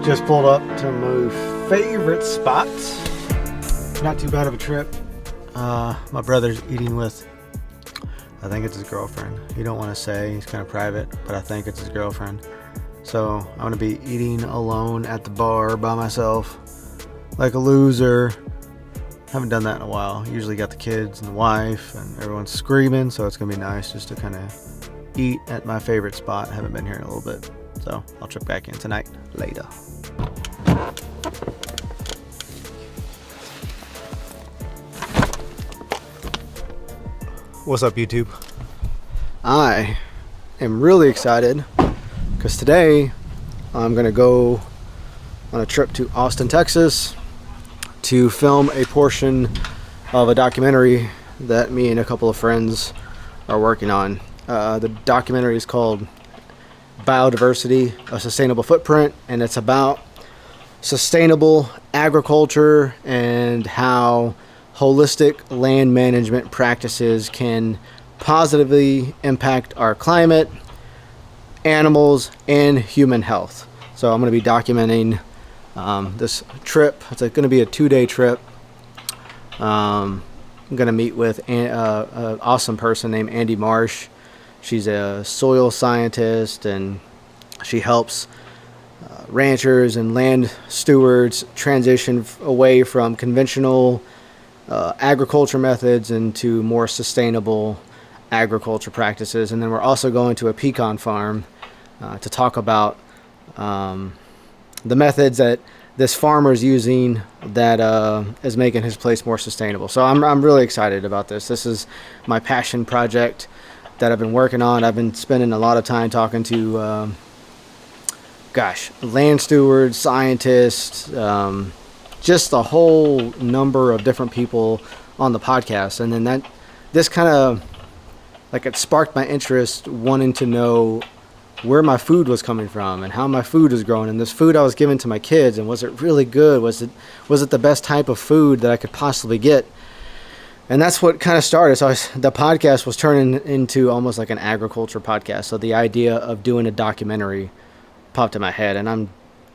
Just pulled up to my favorite spot. Not too bad of a trip. My brother's eating with, I think it's his girlfriend. He don't want to say, he's kind of private, but I think it's his girlfriend. So I'm gonna be eating alone at the bar by myself, like a loser. Haven't done that in a while. Usually got the kids and the wife and everyone's screaming, so it's gonna be nice just to kind of eat at my favorite spot. Haven't been here in a little bit, so I'll check back in tonight later. What's up, YouTube? I am really excited because today I'm gonna go on a trip to Austin, Texas to film a portion of a documentary that me and a couple of friends are working on. The documentary is called Biodiversity, a Sustainable Footprint, and it's about sustainable agriculture and how holistic land management practices can positively impact our climate, animals, and human health. So I'm going to be documenting this trip. It's going to be a 2-day trip. I'm going to meet with an awesome person named Andy Marsh. She's a soil scientist, and she helps ranchers and land stewards transition away from conventional agriculture methods into more sustainable agriculture practices. And then we're also going to a pecan farm to talk about the methods that this farmer is using that is making his place more sustainable. So I'm really excited about this. This is my passion project that I've been working on. I've been spending a lot of time talking to land stewards, scientists, just a whole number of different people on the podcast. And then this kind of like it sparked my interest, wanting to know where my food was coming from and how my food was growing, and this food I was giving to my kids, and was it really good? Was it the best type of food that I could possibly get? And that's what kind of started. So the podcast was turning into almost like an agriculture podcast. So the idea of doing a documentary popped in my head, and I'm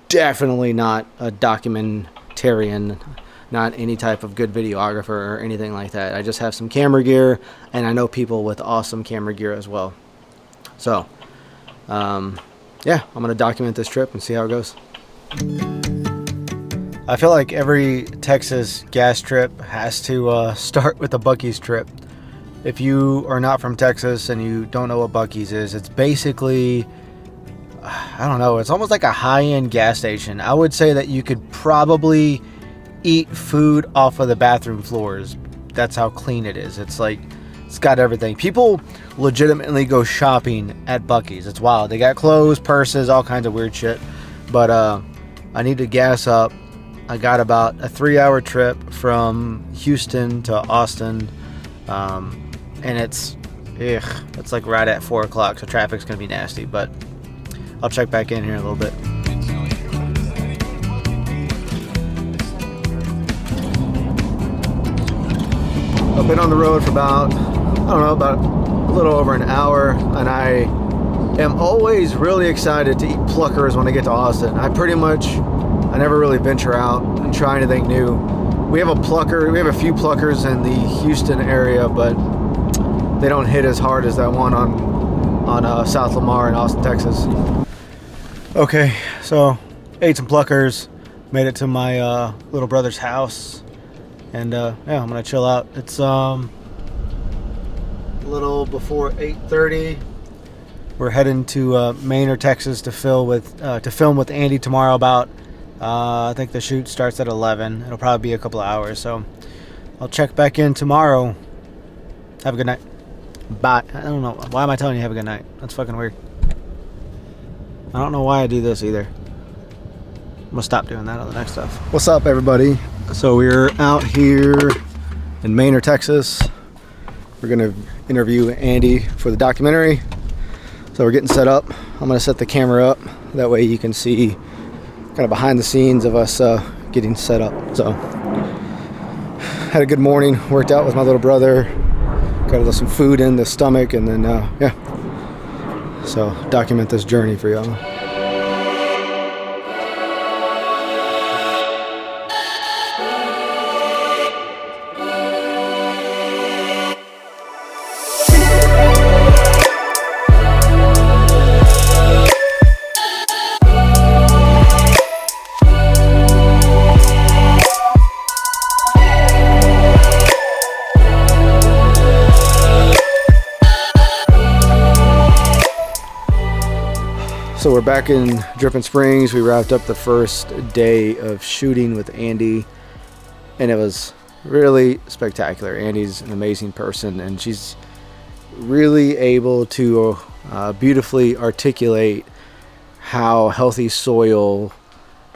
definitely not a documentarian, not any type of good videographer or anything like that. I just have some camera gear, and I know people with awesome camera gear as well. So yeah, I'm gonna document this trip and see how it goes. I feel like every Texas gas trip has to start with a Buc-ee's trip. If you are not from Texas and you don't know what Buc-ee's is, it's basically, I don't know, it's almost like a high-end gas station. I would say that you could probably eat food off of the bathroom floors. That's how clean it is. It's like, it's got everything. People legitimately go shopping at Buc-ee's. It's wild. They got clothes, purses, all kinds of weird shit. But I need to gas up. I got about a 3-hour trip from Houston to Austin. And it's like right at 4 o'clock, so traffic's gonna be nasty. But I'll check back in here in a little bit. I've been on the road for about a little over an hour, and I am always really excited to eat pluckers when I get to Austin. I never really venture out and try anything new. We have a few pluckers in the Houston area, but they don't hit as hard as that one on South Lamar in Austin, Texas. Okay, so ate some pluckers, made it to my little brother's house, and yeah, I'm gonna chill out. It's a little before 8:30. We're heading to Maynard, Texas to film with Andy tomorrow. About I think the shoot starts at 11. It'll probably be a couple of hours, so I'll check back in tomorrow. Have a good night. Bye. I don't know, why am I telling you have a good night? That's fucking weird. I don't know why I do this either. I'm gonna stop doing that on the next stuff. What's up, everybody? So we're out here in Maynard, Texas. We're gonna interview Andy for the documentary. So we're getting set up. I'm gonna set the camera up. That way you can see kind of behind the scenes of us getting set up. So had a good morning. Worked out with my little brother. Got some food in the stomach, and then yeah. So document this journey for y'all. we're back in Dripping Springs. We wrapped up the first day of shooting with Andy, and it was really spectacular. Andy's an amazing person, and she's really able to beautifully articulate how healthy soil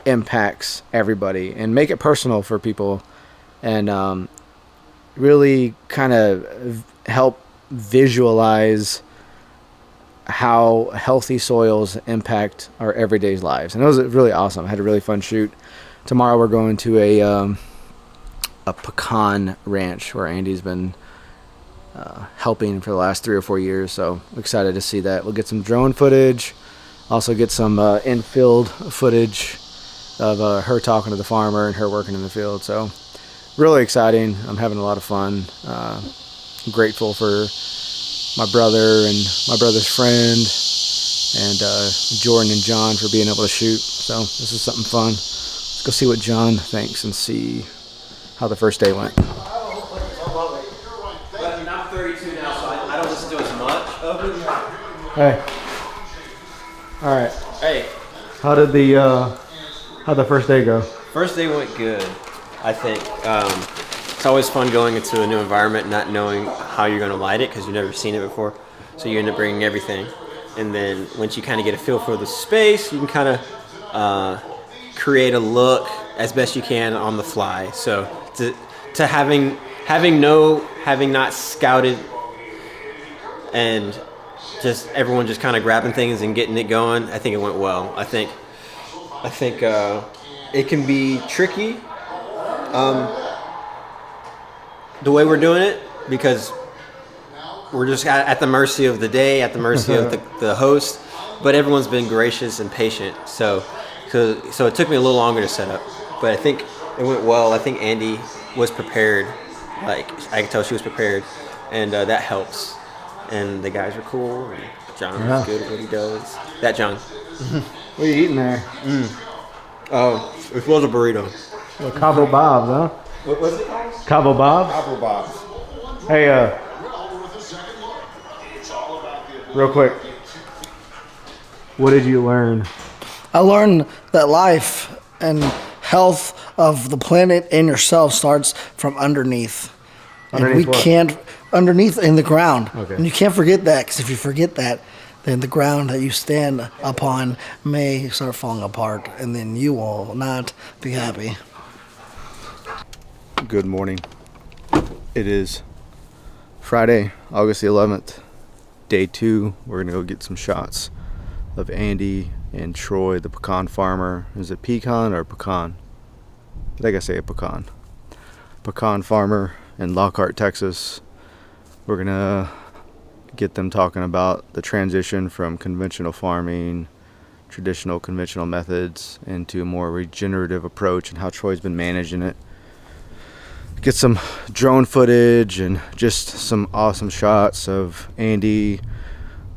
impacts everybody and make it personal for people, and really kind of help visualize how healthy soils impact our everyday lives. And it was really awesome. I had a really fun shoot. Tomorrow we're going to a pecan ranch where Andy's been helping for the last 3 or 4 years, so I'm excited to see that. We'll get some drone footage, also get some in-field footage of her talking to the farmer and her working in the field. So really exciting. I'm having a lot of fun. I'm grateful for my brother and my brother's friend and Jordan and John for being able to shoot. So this is something fun. Let's go see what John thinks and see how the first day went. But I'm 32 now, so I don't listen to as much of it. Hey. All right. Hey. How'd the first day go? First day went good, I think. It's always fun going into a new environment, not knowing how you're going to light it because you've never seen it before. So you end up bringing everything. And then once you kind of get a feel for the space, you can kind of create a look as best you can on the fly. So to having not scouted and just everyone just kind of grabbing things and getting it going, I think it went well. I think it can be tricky the way we're doing it, because we're just at the mercy of the day, at the mercy of the host, but everyone's been gracious and patient. So it took me a little longer to set up, but I think it went well. I think Andy was prepared. Like, I could tell she was prepared, and that helps. And the guys are cool, and John is good at what he does. That John. What are you eating there? Oh, it was a burrito. Well, Cabo Bob's, huh? What was it called? Cabo Bob's? Cabo Bob's. Hey, real quick, what did you learn? I learned that life and health of the planet and yourself starts from underneath. Underneath what? Underneath in the ground. Okay. And you can't forget that, because if you forget that, then the ground that you stand upon may start falling apart, and then you will not be happy. Good morning. It is Friday, August the 11th, day 2. We're going to go get some shots of Andy and Troy, the pecan farmer. Is it pecan or pecan? I think I say a pecan. Pecan farmer in Lockhart, Texas. We're going to get them talking about the transition from conventional farming, traditional conventional methods, into a more regenerative approach, and how Troy's been managing it. Get some drone footage and just some awesome shots of Andy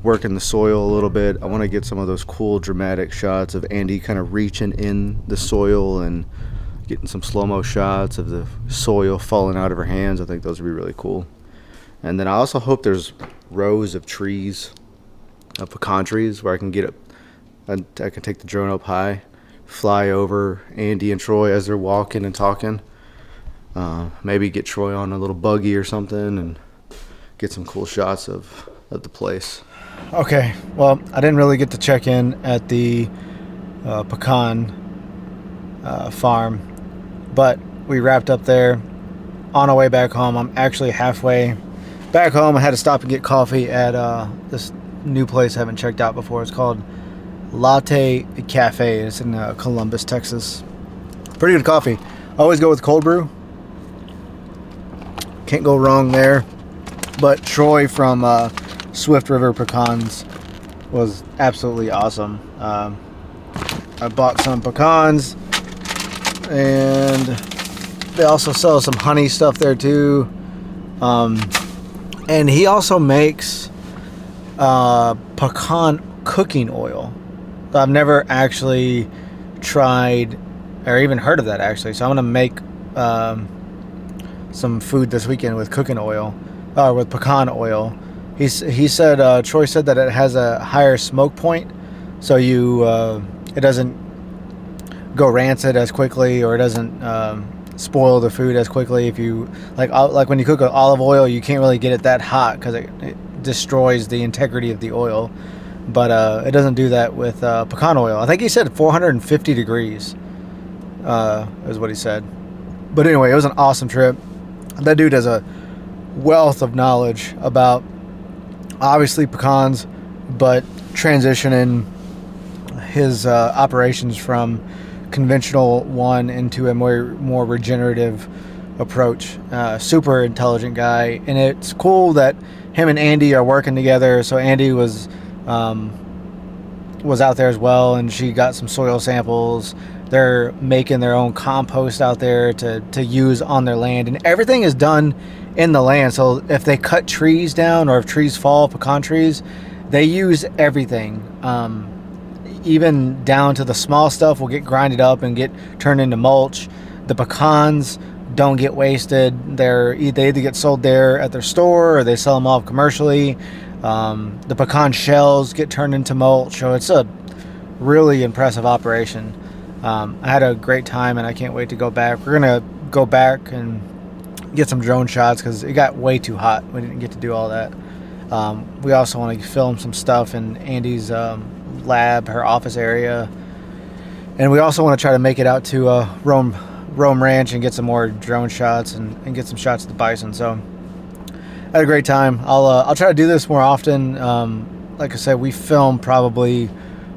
working the soil a little bit. I want to get some of those cool dramatic shots of Andy kind of reaching in the soil and getting some slow-mo shots of the soil falling out of her hands. I think those would be really cool. And then I also hope there's rows of trees, of pecan trees, where I can get up. I can take the drone up high, fly over Andy and Troy as they're walking and talking. Maybe get Troy on a little buggy or something and get some cool shots of the place. Okay, well, I didn't really get to check in at the pecan farm, but we wrapped up there. On our way back home, I'm actually halfway back home. I had to stop and get coffee at this new place I haven't checked out before. It's called Latte Cafe. It's in Columbus, Texas. Pretty good coffee. I always go with cold brew. Can't go wrong there. But Troy from Swift River Pecans was absolutely awesome. I bought some pecans, and they also sell some honey stuff there too. And he also makes pecan cooking oil. I've never actually tried or even heard of that, actually. So I'm gonna make some food this weekend with cooking oil, with pecan oil. He said, Troy said that it has a higher smoke point, so you it doesn't go rancid as quickly, or it doesn't spoil the food as quickly. If you like when you cook olive oil, you can't really get it that hot because it destroys the integrity of the oil. But it doesn't do that with pecan oil. I think he said 450 degrees is what he said. But anyway, it was an awesome trip. That dude has a wealth of knowledge about obviously pecans, but transitioning his operations from conventional one into a more regenerative approach. Super intelligent guy, and it's cool that him and Andy are working together. So Andy was out there as well, and she got some soil samples. They're making their own compost out there to use on their land, and everything is done in the land. So if they cut trees down, or if trees fall, pecan trees, they use everything. Even down to the small stuff will get grinded up and get turned into mulch. The pecans don't get wasted. They either get sold there at their store, or they sell them off commercially. The pecan shells get turned into mulch. So it's a really impressive operation. I had a great time, and I can't wait to go back. We're gonna go back and get some drone shots because it got way too hot. We didn't get to do all that. We also want to film some stuff in Andy's lab, her office area, and we also want to try to make it out to Rome Ranch and get some more drone shots and get some shots of the bison. So I had a great time. I'll try to do this more often. Like I said, we film probably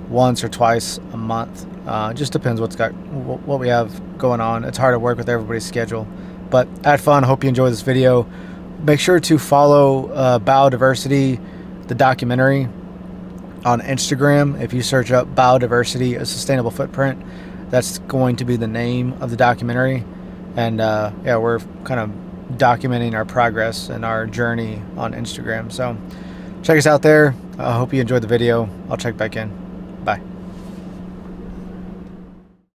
once or twice a month. Just depends what we have going on. It's hard to work with everybody's schedule, but I had fun. Hope you enjoyed this video. Make sure to follow Biodiversity, the documentary, on Instagram. If you search up Biodiversity, a sustainable footprint, that's going to be the name of the documentary. And yeah, we're kind of documenting our progress and our journey on Instagram. So check us out there. I hope you enjoyed the video. I'll check back in. Bye.